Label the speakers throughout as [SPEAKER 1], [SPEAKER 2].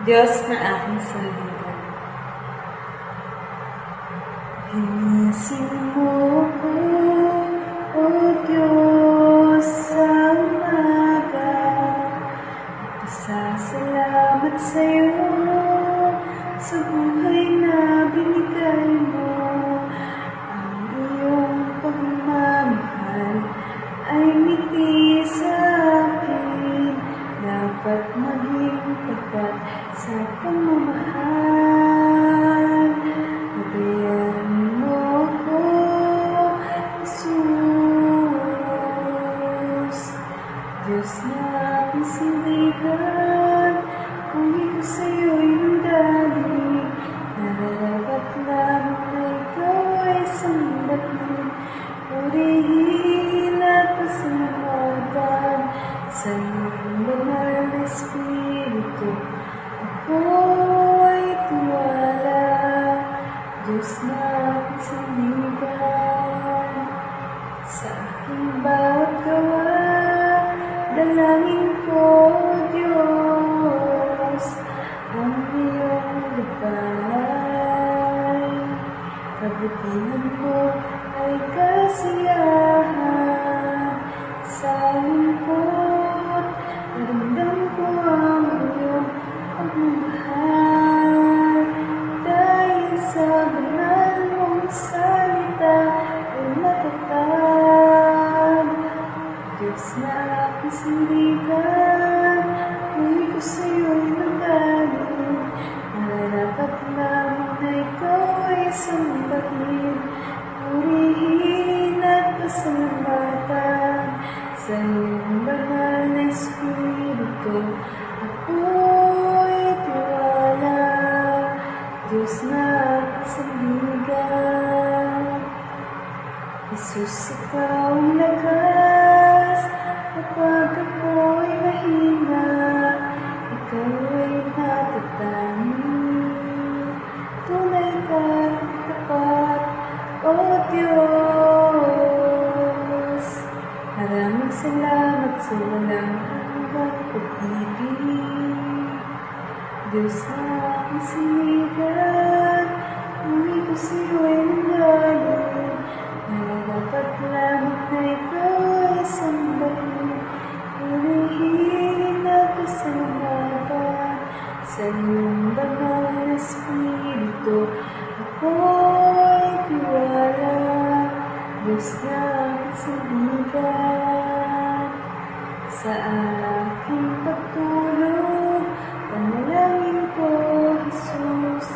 [SPEAKER 1] Diyos na aking sanlibutan. Ginising mo ko, O Diyos, sa umaga. Pasasalamat sa'yo sa buhay na binigay mo. Ang iyong pagmamahal ay ngiti sa akin. Dapat maging tapat sa pamamahal. Gabayan mo ko, Jesus. Diyos na aking sanlibutan, kung ito sa'yo'y nanggaling, nararapat lamang na ikaw ay sambahin. Purihin at pasalamatan sa iyong banal na Espiritu. Ako ay tiwala, Diyos na aking sanlibutan. Sa aking bawat gawa, dalangin ko, Diyos, ang iyong gabay. Kabutihan mo ay kasiyahan sa lingkod. Naramdam ko ang iyong pagmamahal. Dahil sa banal mong salita ay matatag. Diyos na aking sanlibutan, kung ito sa'yo'y nanggaling, nararapat lamang na ikaw ay sambahin. Purihin at pasalamatan sa iyong banal na Espiritu. Ako'y tiwala, Diyos na aking sanlibutan. Jesus, ikaw ang lakas kapag ako'y mahina. Ikaw ay natatanging, tunay kang tapat, O Diyos. Maraming salamat sa walang hanggang pag-ibig. Diyos na aking sanlibutan, kung ito sa'yo'y nanggaling, nararapat lamang na ikaw ay sambahin. Purihin at pasalamatan sa iyong banal na Espiritu. Ako'y tiwala, Diyos na aking sanlibutan. Sa aking pagtulog, panalangin ko, Jesus,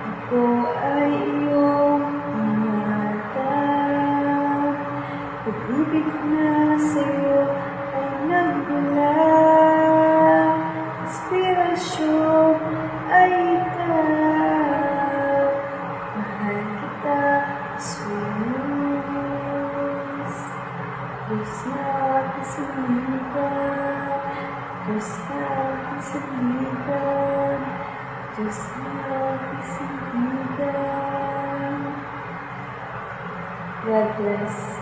[SPEAKER 1] ako ay iyong ingatan. Pag-ibig na sa'yo ay nagmula, inspirasyon ay ikaw. Mahal kita, Jesus. Diyos na aking sanlibutan, Diyos na aking sanlibutan, Diyos na aking sanlibutan. God bless.